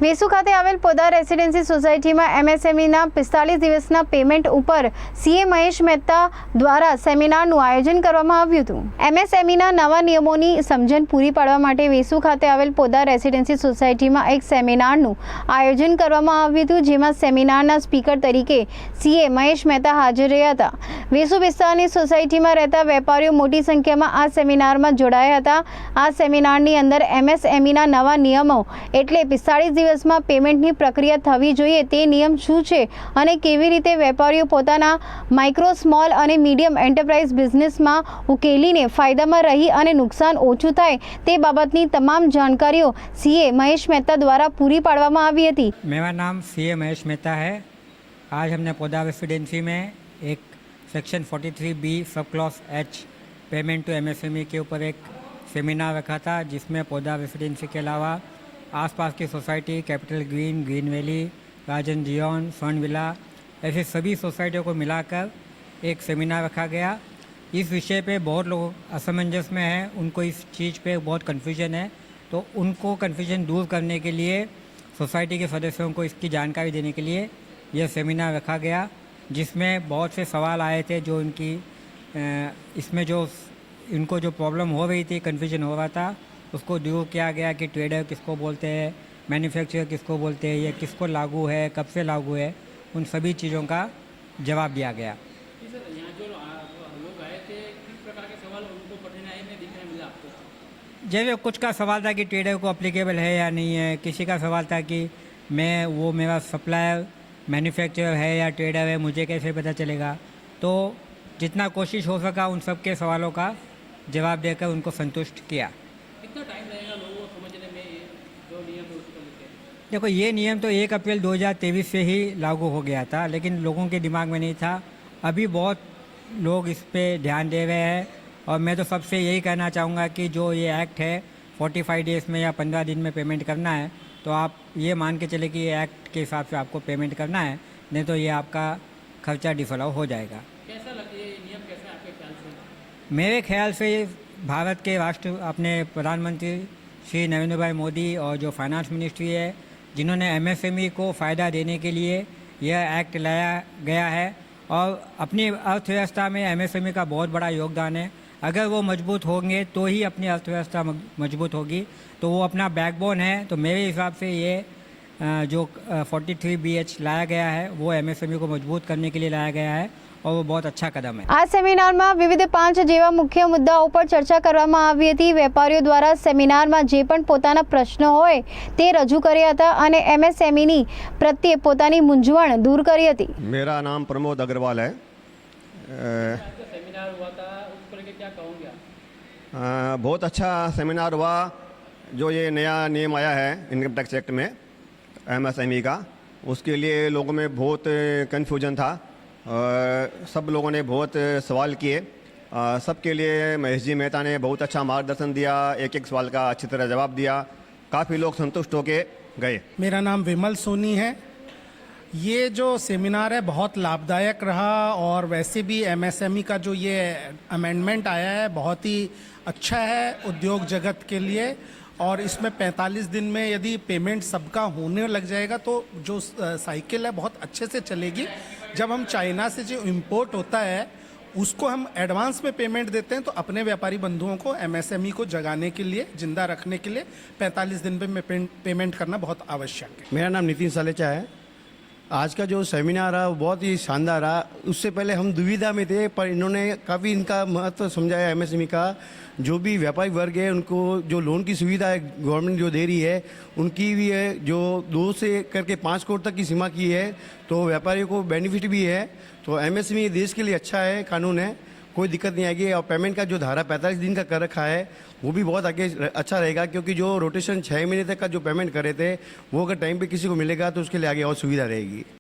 વેસુ ખાતે આવેલ પોદાર રેસિડેન્સી સોસાયટીમાં એમએસએમઈના 45 દિવસના પેમેન્ટ ઉપર સીએ મહેશ મહેતા દ્વારા સેમિનારનું આયોજન કરવામાં આવ્યું હતું। એમએસએમઈના નવા નિયમોની સમજણ પૂરી પાડવા માટે વેસુ ખાતે આવેલ પોદાર રેસિડેન્સી સોસાયટીમાં એક સેમિનારનું આયોજન કરવામાં આવ્યું હતું, જેમાં સેમિનારના સ્પીકર તરીકે સીએ મહેશ મહેતા હાજર રહ્યા હતા। વેસુ વિસ્તારની સોસાયટીમાં રહેતા વેપારીઓ મોટી સંખ્યામાં આ સેમિનારમાં જોડાયા હતા। આ સેમિનારની અંદર એમએસએમઈના નવા નિયમો એટલે 45 દિવસમાં પેમેન્ટની પ્રક્રિયા થવી જોઈએ તે નિયમ શું છે અને કેવી રીતે વેપારીઓ પોતાના માઇક્રો, સ્મોલ અને મીડિયમ એન્ટરપ્રાઇઝ બિઝનેસમાં ઉકેલીને ફાયદામાં રહી અને નુકસાન ઓછું થાય તે બાબતની તમામ जानकारियों सीए महेश मेहता द्वारा पूरी पाड़वामां आवी हती। मेरा नाम सीए महेश मेहता है। आज हमने पौधा रेसिडेंसी में एक section 43B sub clause H payment to MSME के ऊपर एक सेमिनार रखा था, जिसमें पौधा रेसिडेंसी के अलावा आसपास की society capital green, green valley, Rajan Zion, sun villa ऐसे सभी सोसाइटियों को मिलाकर एक सेमिनार रखा गया। इस विषय पे बहुत लोग असमंजस में हैं, उनको इस चीज़ पे बहुत कन्फ्यूजन है, तो उनको कन्फ्यूजन दूर करने के लिए सोसाइटी के सदस्यों को इसकी जानकारी देने के लिए यह सेमिनार रखा गया, जिसमें बहुत से सवाल आए थे जो इनकी इसमें जो इनको जो प्रॉब्लम हो रही थी, कन्फ्यूजन हो रहा था, उसको दूर किया गया कि ट्रेडर किसको बोलते हैं, मैन्युफैक्चरर किसको बोलते हैं, ये किसको लागू है, कब से लागू है, उन सभी चीज़ों का जवाब दिया गया। जैसे कुछ का सवाल था कि ट्रेडर को अप्लीकेबल है या नहीं है, किसी का सवाल था कि वो मेरा सप्लायर मैन्युफैक्चरर है या ट्रेडर है, मुझे कैसे पता चलेगा। तो जितना कोशिश हो सका उन सब के सवालों का जवाब देकर उनको संतुष्ट किया। कितना टाइम लगेगा लोगों को समझने में जो नियम है उसको लेकर? देखो, ये नियम तो 1 अप्रैल 2023 से ही लागू हो गया था, लेकिन लोगों के दिमाग में नहीं था। अभी बहुत लोग इस पे ध्यान दे रहे हैं, और मैं तो सबसे यही कहना चाहूँगा कि जो ये एक्ट है 45 डेज़ में या 15 दिन में पेमेंट करना है, तो आप ये मान के चले कि ये एक्ट के हिसाब से आपको पेमेंट करना है, नहीं तो ये आपका खर्चा डिफॉल्ट हो जाएगा। कैसा लगता है ये नियम, कैसा आपके ख्याल से? मेरे ख्याल से भारत के अपने प्रधानमंत्री श्री नरेंद्र भाई मोदी और जो फाइनेंस मिनिस्ट्री है, जिन्होंने एमएसएमई को फ़ायदा देने के लिए यह एक्ट लाया गया है, और अपनी अर्थव्यवस्था में एमएसएमई का बहुत बड़ा योगदान है। अगर वो मजबूत होंगे तो ही अपनी अर्थव्यवस्था मजबूत होगी, तो वो अपना बैकबोन है। तो मेरे हिसाब से ये जो 43BH लाया गया है वो एमएसएमई को मजबूत करने के लिए लाया गया है, और वो बहुत अच्छा कदम है। आ सेमिनार में विविध 5 जेवा मुख्य मुद्दाओं पर चर्चा કરવામાં આવી હતી। વેપારીઓ દ્વારા સેમિનારમાં જે પણ પોતાના પ્રશ્નો હોય તે રજૂ કર્યા હતા અને એમએસએમઈ પ્રત્યે પોતાની મૂંઝવણ दूर કરી હતી। मेरा नाम प्रमोद अग्रवाल है। सेमिनार हुआ था, उसको लेकर क्या कहोगे आप? बहुत अच्छा सेमिनार हुआ। जो ये नया नियम आया है इनकम टैक्स एक्ट में एमएसएमई का, उसके लिए लोगों में बहुत कन्फ्यूजन था। सब लोगों ने बहुत सवाल किए। सबके लिए महेश जी मेहता ने बहुत अच्छा मार्गदर्शन दिया, एक एक सवाल का अच्छी तरह जवाब दिया। काफ़ी लोग संतुष्ट होके गए। मेरा नाम विमल सोनी है। ये जो सेमिनार है बहुत लाभदायक रहा, और वैसे भी एमएसएमई का जो ये अमेंडमेंट आया है बहुत ही अच्छा है उद्योग जगत के लिए। और इसमें 45 दिन में यदि पेमेंट सबका होने लग जाएगा तो जो साइकिल है बहुत अच्छे से चलेगी। जब हम चाइना से जो इंपोर्ट होता है उसको हम एडवांस में पेमेंट देते हैं, तो अपने व्यापारी बंधुओं को एमएसएमई को जगाने के लिए, जिंदा रखने के लिए 45 दिन में पेमेंट करना बहुत आवश्यक है। मेरा नाम नितिन सलेचा है। आज का जो सेमिनार रहा वो बहुत ही शानदार रहा। उससे पहले हम दुविधा में थे, पर इन्होंने काफ़ी इनका महत्व समझाया। एमएसएमई का जो भी व्यापारी वर्ग है उनको जो लोन की सुविधा है गवर्नमेंट जो दे रही है, उनकी भी है जो 2 से करके 5 करोड़ तक की सीमा की है, तो व्यापारियों को बेनिफिट भी है। तो एमएसएमई देश के लिए अच्छा है, कानून है, कोई दिक्कत नहीं आएगी। और पेमेंट का जो धारा 45 दिन का कर रखा है वो भी बहुत आगे अच्छा रहेगा, क्योंकि जो रोटेशन 6 महीने तक का जो पेमेंट करे थे वो अगर टाइम पे किसी को मिलेगा तो उसके लिए आगे और सुविधा रहेगी।